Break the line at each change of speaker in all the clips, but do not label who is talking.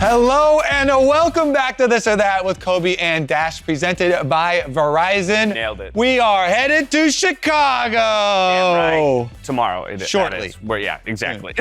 Hello and welcome back to This or That with Kobe and Dash, presented by Verizon.
Nailed it.
We are headed to Chicago.
Damn right. Tomorrow.
Shortly.
Yeah, exactly.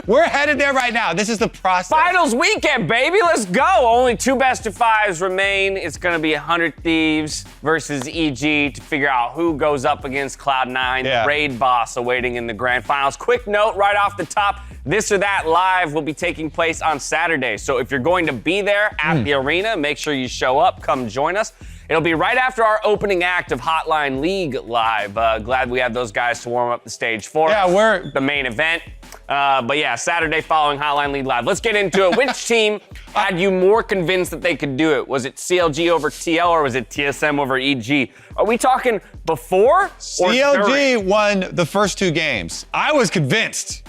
We're headed there right now. This is the process.
Finals weekend, baby. Let's go. Only 2 best-of-5s remain. It's going to be 100 Thieves versus EG to figure out who goes up against Cloud9, the raid boss awaiting in the grand finals. Quick note right off the top, This or That Live will be taking place on Saturday. So if you're going to be there at the arena, make sure you show up. Come join us. It'll be right after our opening act of Hotline League Live. Glad we have those guys to warm up the stage for us.
We're
the main event. But yeah, Saturday following Hotline League Live. Let's get into it. Which team had you more convinced that they could do it? Was it CLG over TL or was it TSM over EG? Are we talking before or
CLG
during?
won the first 2 games. I was convinced.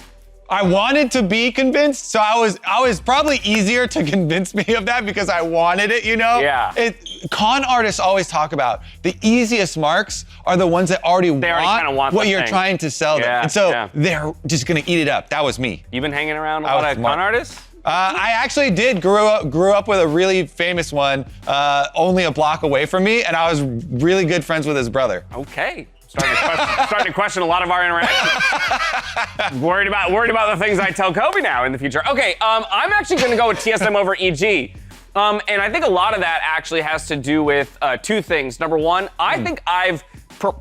I wanted to be convinced, so I was probably easier to convince me of that because I wanted it, you know?
Yeah.
Con artists always talk about the easiest marks are the ones that already want what you're trying to sell them. And so they're just gonna eat it up. That was me.
You been hanging around a lot of con artists?
I actually did grew up with a really famous one, only a block away from me, and I was really good friends with his brother.
Okay. Starting to question a lot of our interactions. worried about the things I tell Kobe now in the future. Okay, I'm actually going to go with TSM over EG. And I think a lot of that actually has to do with 2 things. Number one, I think I've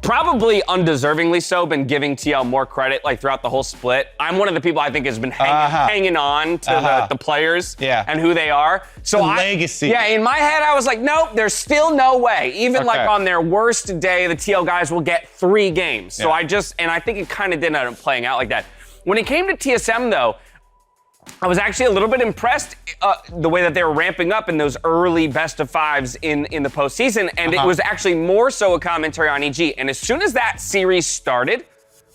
probably undeservingly so been giving TL more credit like throughout the whole split. I'm one of the people I think has been hanging on to the players and who they are. So
the legacy.
Yeah, in my head I was like, nope, there's still no way. Even like on their worst day, the TL guys will get 3 games. So I think it kind of did end up playing out like that. When it came to TSM though, I was actually a little bit impressed the way that they were ramping up in those early best-of-5s in the postseason, and it was actually more so a commentary on EG. And as soon as that series started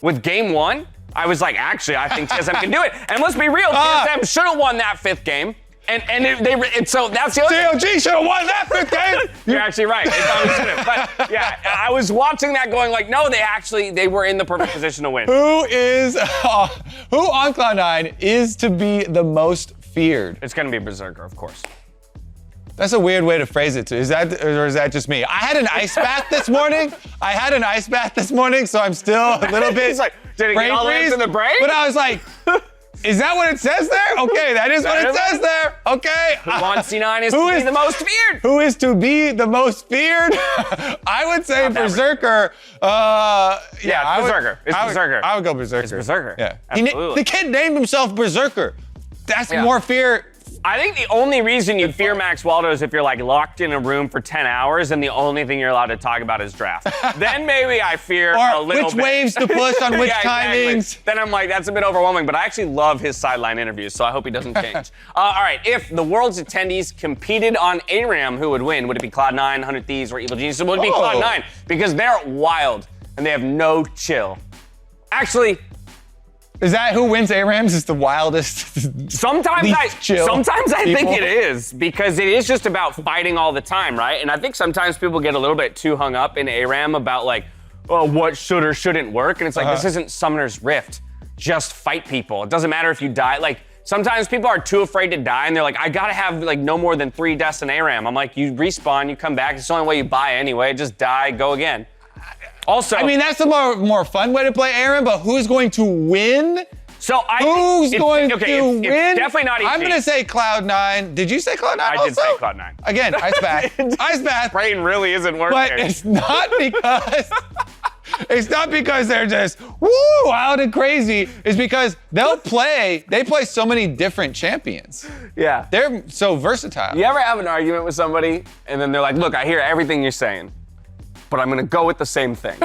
with game 1, I was like, actually, I think TSM can do it. And let's be real, TSM should have won that 5th game. And so that's the other
CLG should have won that 5th game.
You're actually right. They probably should have. But yeah, I was watching that going like, no, they were in the perfect position to win.
Who on Cloud9 is to be the most feared?
It's going to be Berserker, of course.
That's a weird way to phrase it, too. Is that just me? I had an ice bath this morning. So I'm still a little bit.
He's like, did it get all the way to the brain?
But I was like, is that what it says there? Okay, that is what it says there. Okay.
Who on C9 is to be the most feared?
Who is to be the most feared? I would say Berserker.
Berserker. It's Berserker.
I would go Berserker.
It's Berserker.
Yeah.
Absolutely.
The kid named himself Berserker. That's more fear.
I think the only reason you fear Max Waldo is if you're like locked in a room for 10 hours and the only thing you're allowed to talk about is draft. Then maybe I fear a little bit.
Which waves to push on which timings.
Exactly. Then I'm like, that's a bit overwhelming, but I actually love his sideline interviews, so I hope he doesn't change. All right, if the world's attendees competed on ARAM, who would win? Would it be Cloud9, 100 Thieves, or Evil Geniuses? Would it be Cloud9? Because they're wild and they have no chill. Actually,
is that who wins ARAMs? Is the wildest?
Sometimes I think it is, because it is just about fighting all the time, right? And I think sometimes people get a little bit too hung up in ARAM about like, oh, what should or shouldn't work. And it's like, this isn't Summoner's Rift. Just fight people. It doesn't matter if you die. Like, sometimes people are too afraid to die and they're like, I gotta have like no more than 3 deaths in ARAM. I'm like, you respawn, you come back. It's the only way you buy anyway. Just die, go again. Also,
I mean, that's the more fun way to play ARAM, but who's going to win? Who's going to win?
It's definitely not EG.
I'm going to say Cloud9. Did you say Cloud9
I
also?
did say Cloud9.
Again, ice bath. Ice bath.
Brain really isn't working.
But it's not because they're just wild and crazy. It's because they play so many different champions.
Yeah.
They're so versatile.
You ever have an argument with somebody and then they're like, look, I hear everything you're saying, but I'm gonna go with the same thing.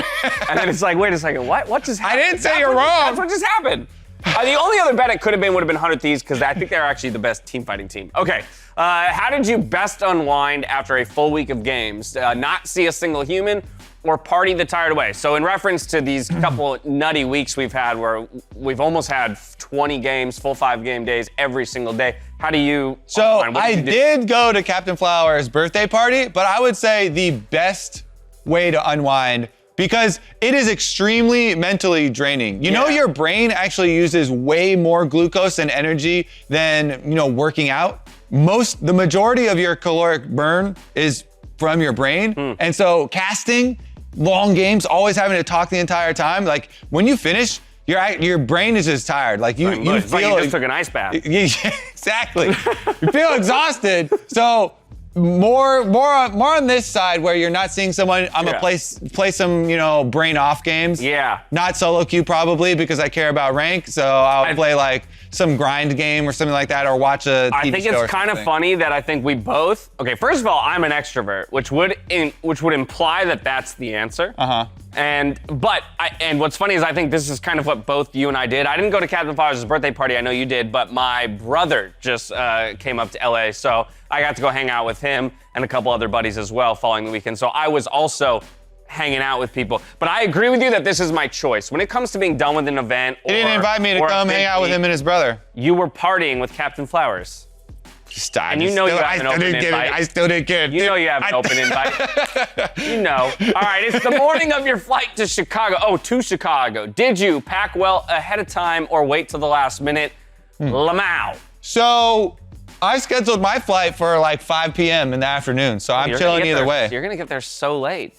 And then it's like, wait a second, what just happened?
I didn't say you're wrong.
That's what just happened. The only other bet it would have been 100 Thieves, because I think they're actually the best team fighting team. Okay, how did you best unwind after a full week of games? Not see a single human or party the tired away? So in reference to these couple nutty weeks we've had where we've almost had 20 games, full 5-game days every single day, how do you unwind?
I did go to Captain Flower's birthday party, but I would say the best way to unwind, because it is extremely mentally draining. You know, your brain actually uses way more glucose and energy than, working out. The majority of your caloric burn is from your brain. And so casting, long games, always having to talk the entire time, like when you finish, your brain is just tired. Like you feel
like you just took an ice bath.
Exactly. You feel exhausted. So more on this side where you're not seeing someone. I'm gonna play some brain off games. Yeah. Not solo queue probably because I care about rank. So I'll play like some grind game or something like that, or watch a TV show.
I think it's kind of funny that I think we both. Okay, first of all, I'm an extrovert, which would imply that that's the answer. And what's funny is I think this is kind of what both you and I did. I didn't go to Captain Flowers' birthday party. I know you did, but my brother just came up to LA, so I got to go hang out with him and a couple other buddies as well following the weekend. So I was also hanging out with people. But I agree with you that this is my choice. When it comes to being done with an event,
he didn't invite me to come hang out with him and his brother.
You were partying with Captain Flowers.
Stop.
And you know you have an open invite.
I still didn't get it.
You know you have an open invite. You know. All right, it's the morning of your flight to Chicago. Oh, to Chicago. Did you pack well ahead of time or wait till the last minute? Lmao.
So I scheduled my flight for like 5 p.m. in the afternoon, so I'm chilling either way.
You're going to get there so late.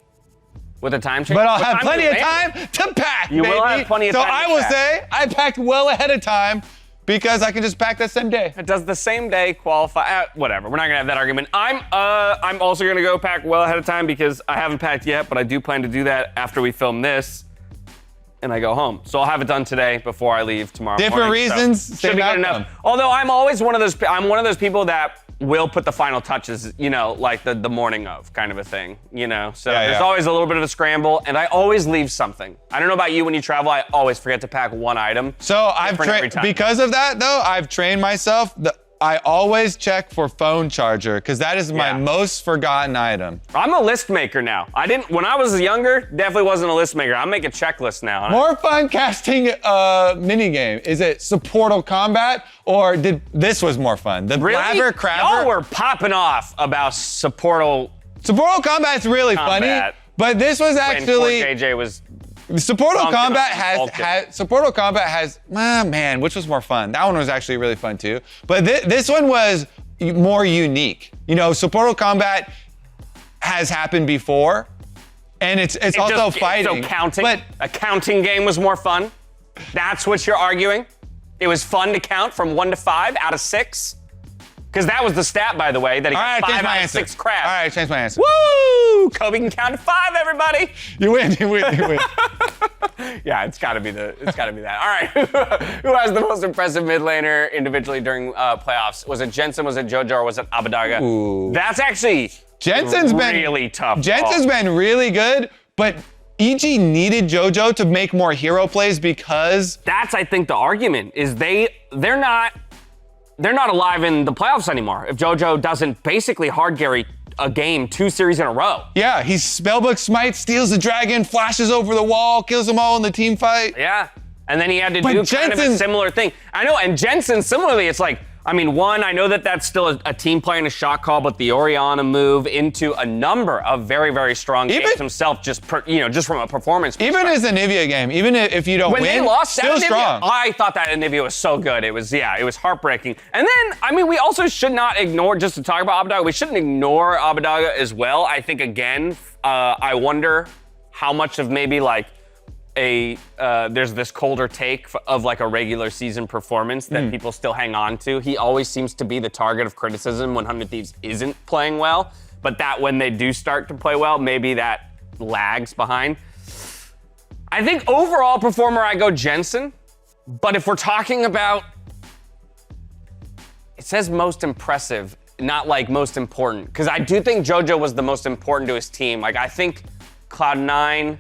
With a time change?
But I'll have plenty of time to pack,
You will have plenty of time to pack.
So I will say I packed well ahead of time because I can just pack that same day.
It does the same day qualify? Whatever, we're not gonna have that argument. I'm also gonna go pack well ahead of time because I haven't packed yet, but I do plan to do that after we film this and I go home. So I'll have it done today before I leave tomorrow morning.
Different reasons,
should be good enough. Although I'm one of those people that will put the final touches, like the morning of kind of a thing, So there's always a little bit of a scramble, and I always leave something. I don't know about you when you travel, I always forget to pack one item.
So because of that though, I've trained myself. I always check for phone charger because that is my most forgotten item. I'm
a list maker now. When I was younger, definitely wasn't a list maker. I make a checklist now.
More fun casting minigame. Is it Supportal combat or this was more fun? The Blaber Crabber.
Y'all were popping off about Supportal.
Supportal combat's really funny, but this was actually.
When JJ was.
Supportal combat has man, which was more fun? That one was actually really fun too. But this one was more unique. Supportal combat has happened before, and it's also fighting.
So counting, but a counting game was more fun. That's what you're arguing. It was fun to count from 1 to 5 out of 6. Because that was the stat, by the way, that he got 5 out of 6 crabs.
All right, change my answer.
Woo! Kobe can count to 5, everybody.
You win.
Yeah, it's got to be that. All right, who has the most impressive mid laner individually during playoffs? Was it Jensen? Was it Jojo? Or was it Abbedagge?
Ooh.
That's actually
Jensen's been
really tough.
Jensen's been really good, but EG needed Jojo to make more hero plays because
that's I think the argument is they're not alive in the playoffs anymore if Jojo doesn't basically hard carry a game 2 series in a row.
Yeah, he spellbook smite, steals the dragon, flashes over the wall, kills them all in the team fight.
Yeah, and then he had to do kind of a similar thing. I know, and Jensen, similarly, it's like, I know that that's still a team play and a shot call, but the Orianna move into a number of very, very strong games himself, just from a performance perspective.
Even as a Nivea game, even if you don't win,
they lost
still strong.
I thought that Nivea was so good. It was heartbreaking. And then, we also should not ignore, just to talk about Abbedagge, we shouldn't ignore Abbedagge as well. I think, again, I wonder how much of maybe there's this colder take of like a regular season performance that people still hang on to. He always seems to be the target of criticism when 100 Thieves isn't playing well, but that when they do start to play well, maybe that lags behind. I think overall performer, I go Jensen, but if we're talking about, it says most impressive, not like most important, because I do think Jojo was the most important to his team. I think Cloud9,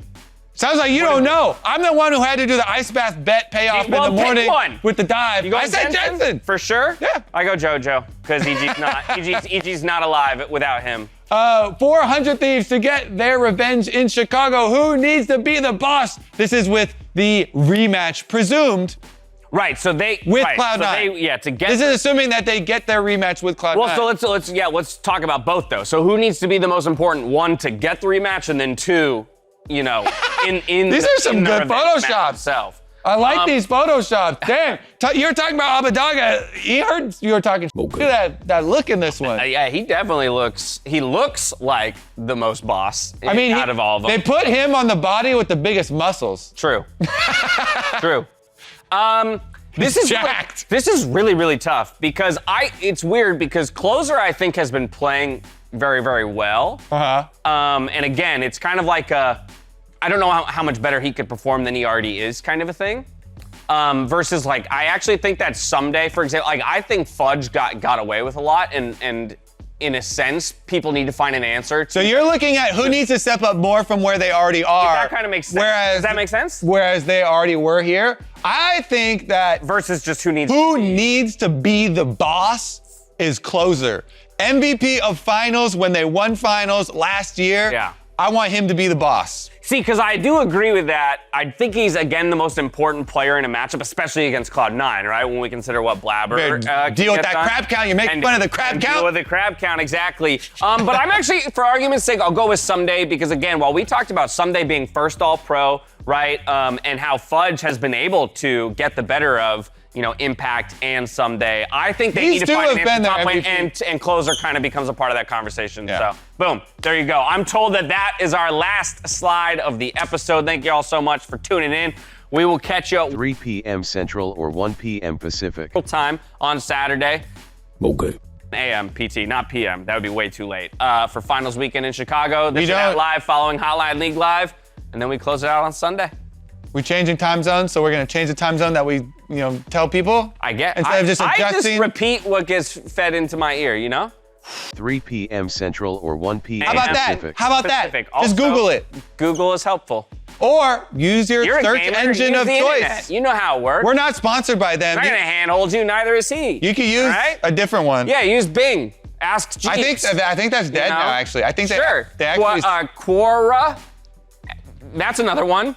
sounds like you don't know. I'm the one who had to do the ice bath bet payoff in the morning with the dive.
I said Jensen. For sure?
Yeah.
I go Jojo, because EG's not alive without him.
400 Thieves to get their revenge in Chicago. Who needs to be the boss? This is with the rematch presumed.
Right, so they
with Cloud9.
To get
this is assuming that they get their rematch with Cloud9.
Well, so let's talk about both though. So who needs to be the most important? 1, to get the rematch, and then 2, you know, in
These are some good photoshops.
Itself.
I like these photoshops. Damn, you're talking about Abbedagge. He heard you were talking. Look at that look in this one.
Yeah, he definitely looks. He looks like the most boss.
I mean,
out of all of them.
They put him on the body with the biggest muscles.
True. True. This is
jacked.
This is really, really tough because it's weird because Closer I think has been playing very, very well. And again, it's kind of like I don't know how much better he could perform than he already is, kind of a thing. Versus like, I actually think that Ssumday, for example, like I think Fudge got away with a lot, and in a sense, people need to find an answer.
So you're looking at who needs to step up more from where they already are.
That kind of makes sense. Does that make sense?
Whereas they already were here. I think that
versus just who
needs to be the boss is Closer. MVP of finals when they won finals last year.
Yeah.
I want him to be the boss.
See, because I do agree with that. I think he's, again, the most important player in a matchup, especially against Cloud9, right? When we consider what Blaber
deal with that crab count. You're making fun of the crab count?
Deal with the crab count, exactly. But I'm actually, for argument's sake, I'll go with Ssumday because, again, while we talked about Ssumday being first all-pro, right, and how Fudge has been able to get the better of, you know, Impact and Ssumday, I think they need to find an answer top lane, and Closer kind of becomes a part of that conversation.
Yeah.
So, boom, there you go. I'm told that is our last slide of the episode. Thank you all so much for tuning in. We will catch you at
3 p.m. Central or 1 p.m. Pacific.
Time on Saturday.
Okay.
AM, PT, not PM. That would be way too late. For finals weekend in Chicago. This is
don't-
live following Hotline League Live, and then we close it out on Sunday.
We're changing time zones, so we're gonna change the time zone that we, tell people.
I get.
Instead of just adjusting.
I just repeat what gets fed into my ear, you know?
3 p.m. Central or 1 p.m.
How about
Pacific.
that? How about
Pacific.
that? Just
Also,
Google it.
Google is helpful.
Or use your
You're a
search
gamer,
engine
use
of
the
choice.
internet. You know how it works.
We're not sponsored by them.
I'm not gonna handhold you, neither is he.
You can use a different one.
Yeah, use Bing. Ask Jeeves.
I think that's dead now, actually. I think
sure.
they actually...
Quora. That's another one.